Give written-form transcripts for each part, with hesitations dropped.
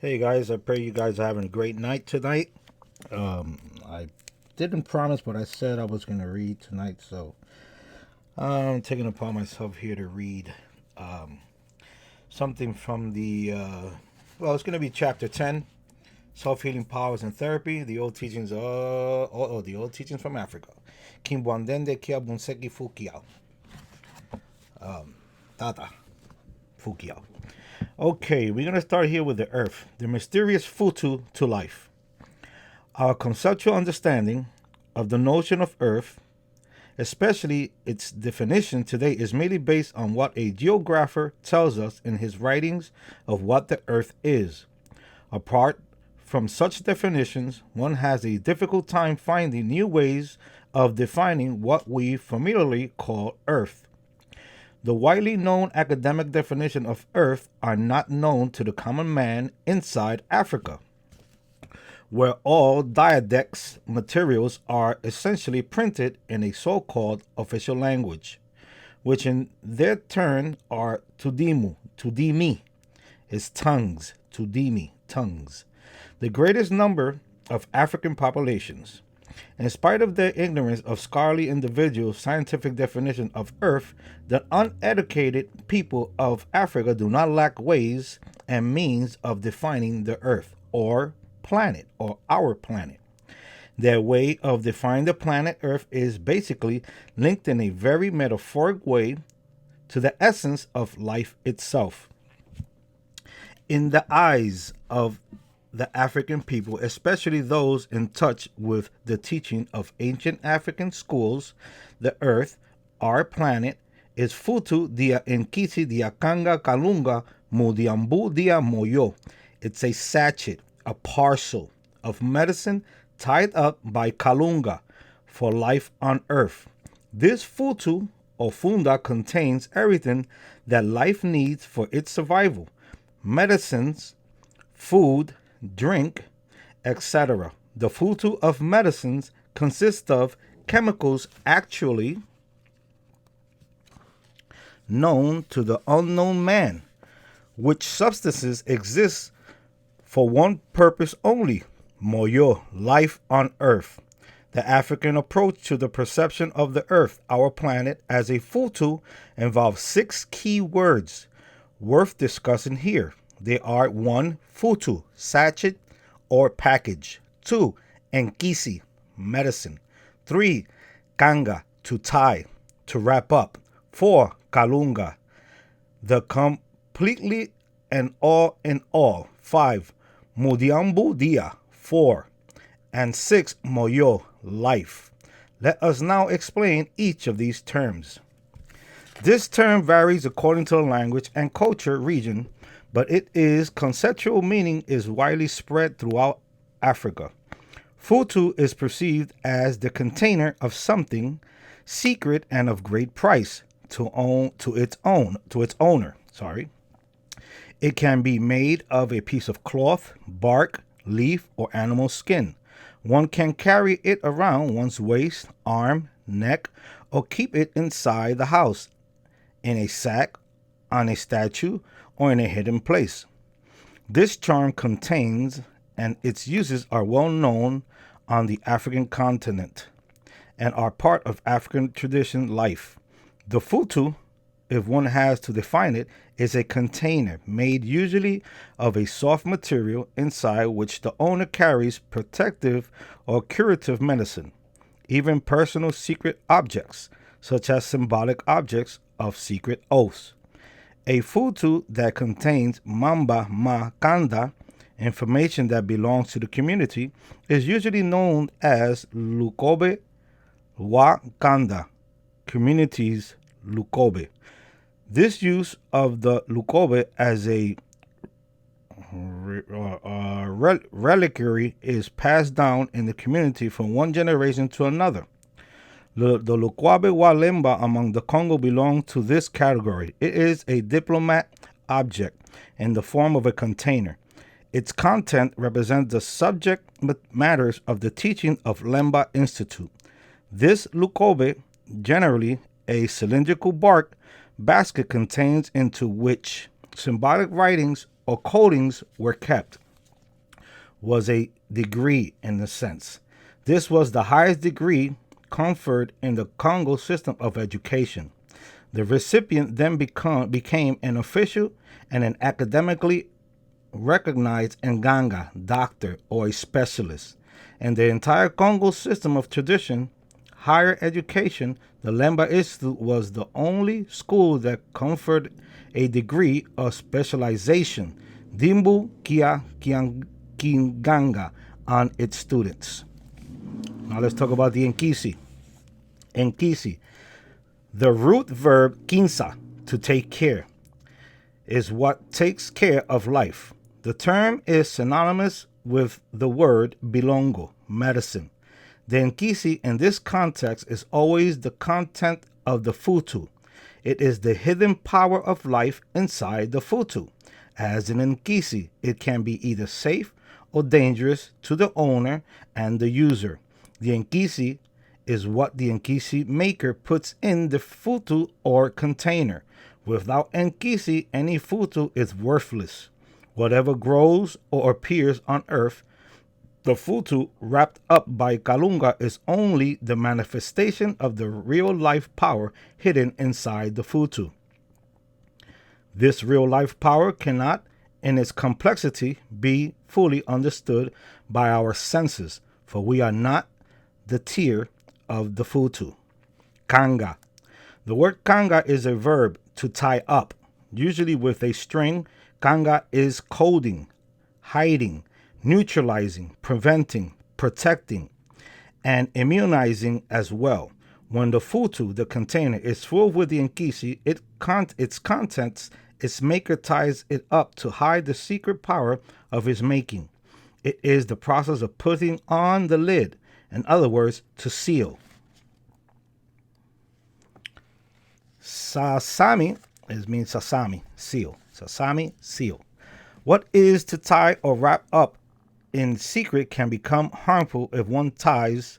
Hey guys, I pray you guys are having a great night tonight. I didn't promise, but I said I was going to read tonight, so I'm taking it upon myself here to read um, something from it's going to be chapter 10, Self Healing Powers and Therapy, the old teachings, the old teachings from Africa. Kimbwandende kia bunseki fukiao. Tata fukiao. Okay, we're going to start here with the earth, the mysterious futu to life. Our conceptual understanding of the notion of earth, especially its definition today, is merely based on what a geographer tells us in his writings of what the earth is. Apart from such definitions, one has a difficult time finding new ways of defining what we familiarly call earth. The widely known academic definition of earth are not known to the common man inside Africa, where all diadex materials are essentially printed in a so-called official language, which in their turn are tudimi, is tongues, tudimi, tongues. The greatest number of African populations. In spite of their ignorance of scholarly individuals' scientific definition of earth, the uneducated people of Africa do not lack ways and means of defining the earth or planet or our planet. Their way of defining the planet Earth is basically linked in a very metaphoric way to the essence of life itself. In the eyes of the African people, especially those in touch with the teaching of ancient African schools, the earth, our planet, is futu dia Nkisi dia kanga kalunga mudiambu dia moyo. It's a sachet, a parcel of medicine tied up by kalunga for life on earth. This futu or funda contains everything that life needs for its survival: medicines, food, drink, etc. The futu of medicines consists of chemicals actually known to the unknown man, which substances exist for one purpose only: moyo, life on earth. The African approach to the perception of the earth, our planet, as a futu involves 6 key words worth discussing here. They are: 1. Futu, sachet or package. 2. Nkisi, medicine. 3. Kanga, to tie, to wrap up. 4. Kalunga, the completely and all in all. 5. Mudiambu dia, 4. And 6. Moyo, life. Let us now explain each of these terms. This term varies according to the language and culture region, but its conceptual meaning is widely spread throughout Africa. Futu is perceived as the container of something secret and of great price to its owner. It can be made of a piece of cloth, bark, leaf, or animal skin. One can carry it around one's waist, arm, neck, or keep it inside the house, in a sack, on a statue, or in a hidden place. This charm contains, and its uses are well known on the African continent and are part of African tradition life. The futu, if one has to define it, is a container made usually of a soft material inside which the owner carries protective or curative medicine, even personal secret objects, such as symbolic objects of secret oaths. A futu that contains mamba ma kanda, information that belongs to the community, is usually known as lukobe wa kanda, communities lukobe. This use of the lukobe as a reliquary is passed down in the community from one generation to another. The Lukwabe Walemba among the Congo belong to this category. It is a diplomat object in the form of a container. Its content represents the subject matters of the teaching of Lemba Institute. This Lukobe, generally a cylindrical bark basket, contains into which symbolic writings or codings were kept. was a degree in a sense. This was the highest degree conferred in the Congo system of education. The recipient then became an official and an academically recognized Nganga, doctor, or a specialist. In the entire Congo system of tradition, higher education, the Lemba Institute was the only school that conferred a degree of specialization, Dimbu Kinganga, on its students. Now let's talk about the Nkisi. Nkisi, the root verb kinsa, to take care, is what takes care of life. The term is synonymous with the word bilongo, medicine. The Nkisi in this context is always the content of the futu. It is the hidden power of life inside the futu. As in Nkisi, it can be either safe or dangerous to the owner and the user. The Nkisi is what the Nkisi maker puts in the futu or container. Without Nkisi, any futu is worthless. Whatever grows or appears on earth, the futu wrapped up by Kalunga is only the manifestation of the real life power hidden inside the futu. This real life power cannot, in its complexity, be fully understood by our senses, for we are not the tier of the futu. Kanga. The word kanga is a verb to tie up, usually with a string. Kanga is coding, hiding, neutralizing, preventing, protecting, and immunizing as well. When the futu, the container, is full with the Nkisi, its contents, its maker ties it up to hide the secret power of his making. It is the process of putting on the lid, in other words, to seal. Sasami means sasami, seal. Sasami, seal. What is to tie or wrap up in secret can become harmful if one tries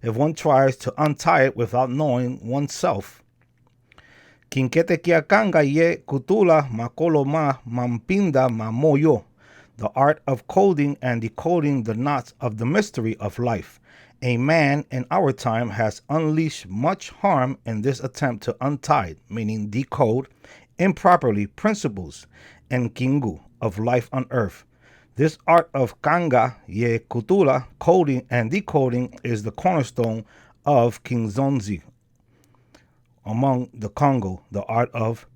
to untie it without knowing oneself. Kinkete kiakanga ye kutula makolo ma mampinda mamoyo. The art of coding and decoding the knots of the mystery of life. A man in our time has unleashed much harm in this attempt to untie, meaning decode, improperly principles and kingu of life on earth. This art of kanga, ye kutula, coding and decoding is the cornerstone of Kinzonzi. Among the Congo, the art of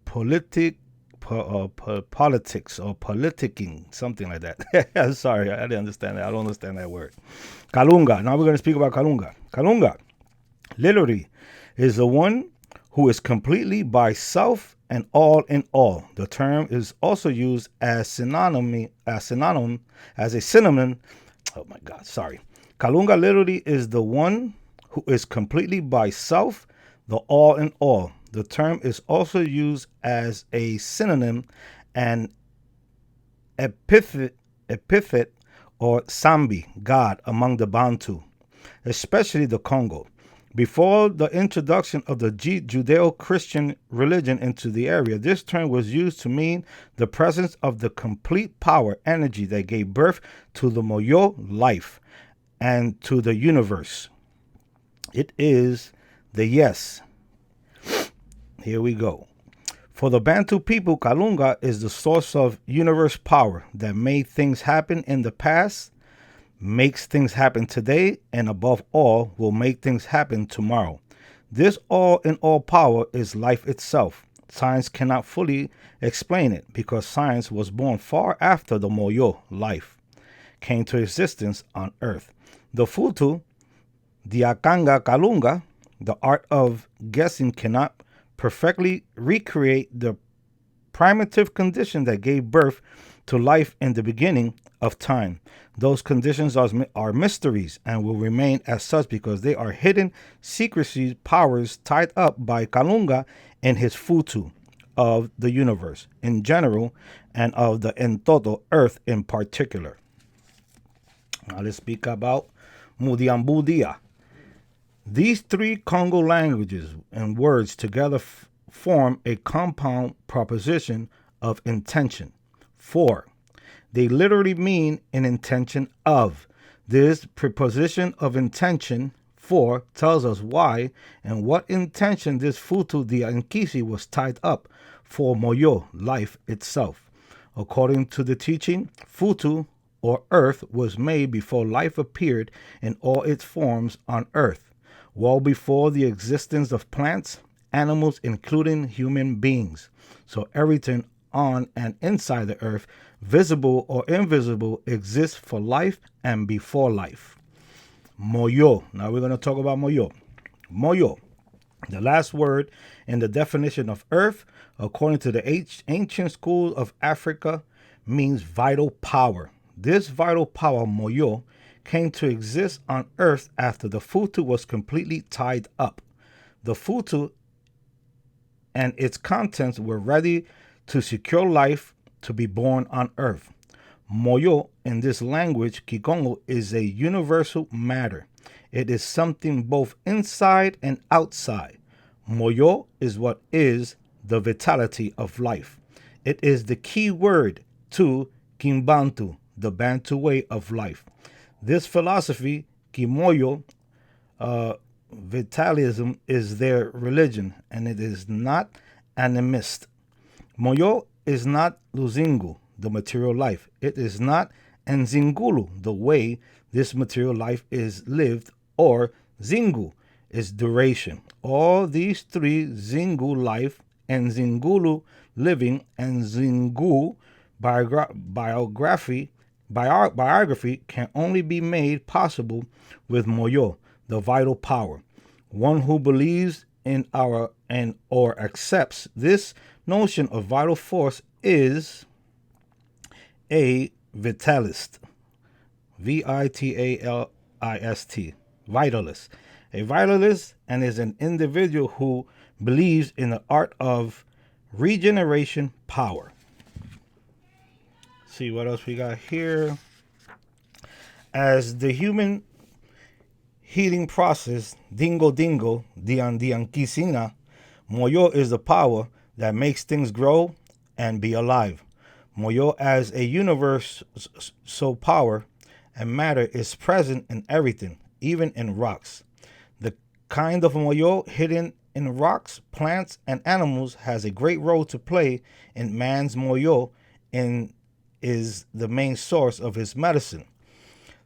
politics or politicking, something like that. Sorry, I didn't understand that. I don't understand that word. Kalunga. Now we're going to speak about Kalunga. Kalunga, literally, is the one who is completely by self and all in all. The term is also used as synonym. Oh my God, sorry. Kalunga literally is the one who is completely by self, the all in all. The term is also used as a synonym and epithet or Sambi, God, among the Bantu, especially the Congo. Before the introduction of the Judeo-Christian religion into the area, this term was used to mean the presence of the complete power, energy that gave birth to the Moyo life and to the universe. It is the yes. Here we go. For the Bantu people, Kalunga is the source of universe power that made things happen in the past, makes things happen today, and above all, will make things happen tomorrow. This all-in-all power is life itself. Science cannot fully explain it because science was born far after the Moyo life came to existence on Earth. The Futu, the Akanga Kalunga, the art of guessing cannot perfectly recreate the primitive condition that gave birth to life in the beginning of time. Those conditions are mysteries and will remain as such because they are hidden secrecy powers tied up by Kalunga and his Futu of the universe in general and of the Entoto earth in particular. Now let's speak about Mudiambudia. These three Congo languages and words together form a compound proposition of intention. 4. They literally mean an intention of. This preposition of intention for tells us why and what intention this futu dia Nkisi was tied up for moyo, life itself. According to the teaching, futu or earth was made before life appeared in all its forms on earth, well before the existence of plants, animals, including human beings. So everything on and inside the earth, visible or invisible, exists for life and before life. Moyo. Now we're going to talk about moyo. Moyo. The last word in the definition of earth, according to the ancient school of Africa, means vital power. This vital power, moyo, came to exist on earth after the futu was completely tied up. The futu and its contents were ready to secure life to be born on earth. Moyo, in this language, Kikongo, is a universal matter. It is something both inside and outside. Moyo is what is the vitality of life. It is the key word to Kimbantu, the Bantu way of life. This philosophy, Kimoyo, vitalism, is their religion, and it is not animist. Moyo is not Luzingu, the material life. It is not Nzingulu, the way this material life is lived, or Zingu is duration. All these three, Zingu life, and Zingulu living, and Zingu biography, can only be made possible with Moyo, the vital power. One who believes in our and or accepts this notion of vital force is a vitalist. Vitalist. Vitalist. A vitalist and is an individual who believes in the art of regeneration power. See what else we got here. As the human healing process, dingo dian kisina, moyo is the power that makes things grow and be alive. Moyo as a universal power and matter is present in everything, even in rocks. The kind of moyo hidden in rocks, plants, and animals has a great role to play in man's moyo and is the main source of his medicine.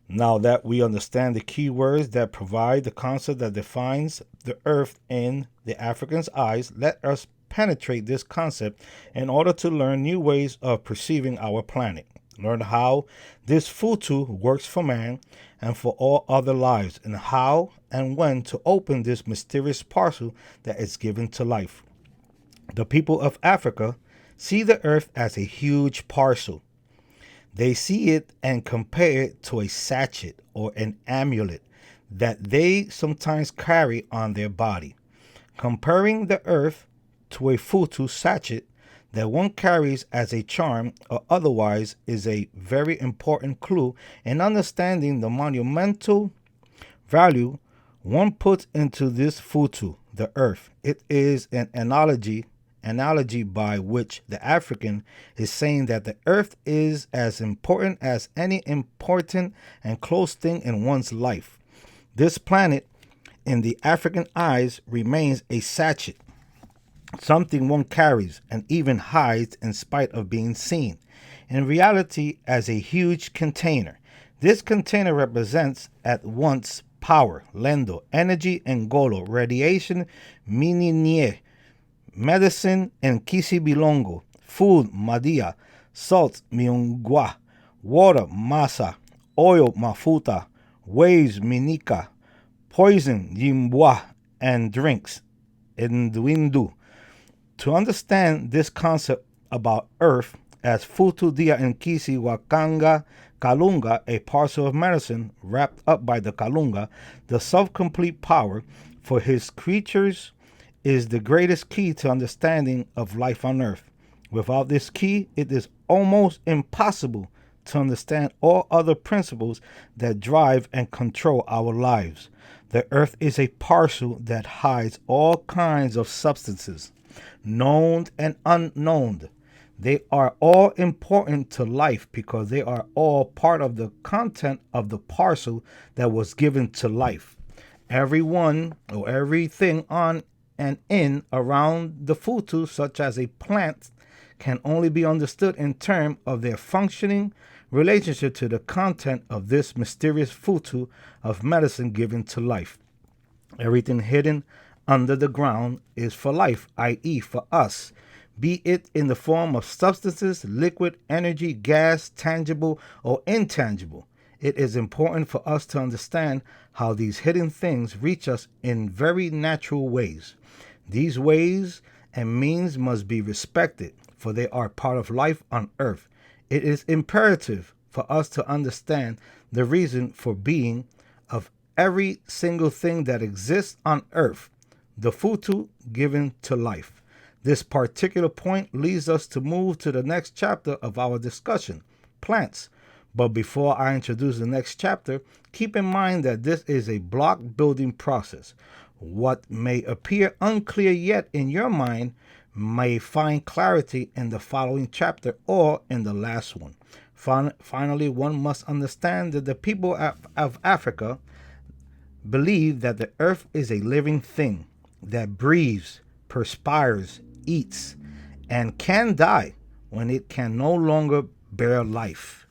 Now that we understand the key words that provide the concept that defines the earth in the African's eyes, let us penetrate this concept in order to learn new ways of perceiving our planet. Learn how this futu works for man and for all other lives, and how and when to open this mysterious parcel that is given to life. The people of Africa see the earth as a huge parcel. They see it and compare it to a sachet or an amulet that they sometimes carry on their body. Comparing the earth to a futu sachet that one carries as a charm or otherwise is a very important clue in understanding the monumental value one puts into this futu, the earth. It is an analogy by which the African is saying that the earth is as important as any important and close thing in one's life. This planet, in the African eyes, remains a sachet, something one carries and even hides in spite of being seen. In reality, as a huge container. This container represents at once power, lendo, energy, and golo, radiation, mininie, medicine, and Nkisi Malongo, food, madia, salt, miungwa, water, masa, oil, mafuta, waves, minika, poison, yimbwa, and drinks, ndwindu. To understand this concept about earth as futu dia Nkisi wakanga kalunga, a parcel of medicine wrapped up by the kalunga, the self-complete power for his creatures is the greatest key to understanding of life on earth. Without this key, it is almost impossible to understand all other principles that drive and control our lives. The earth is a parcel that hides all kinds of substances, known and unknown. They are all important to life because they are all part of the content of the parcel that was given to life. Everyone or everything on and in around the futu, such as a plant, can only be understood in terms of their functioning relationship to the content of this mysterious futu of medicine given to life. Everything hidden under the ground is for life, i.e., for us, be it in the form of substances, liquid, energy, gas, tangible, or intangible. It is important for us to understand how these hidden things reach us in very natural ways. These ways and means must be respected, for they are part of life on earth. It is imperative for us to understand the reason for being of every single thing that exists on earth, the futu given to life. This particular point leads us to move to the next chapter of our discussion, plants. But before I introduce the next chapter, keep in mind that this is a block building process. What may appear unclear yet in your mind may find clarity in the following chapter or in the last one. Finally, one must understand that the people of Africa believe that the earth is a living thing that breathes, perspires, eats, and can die when it can no longer bear life.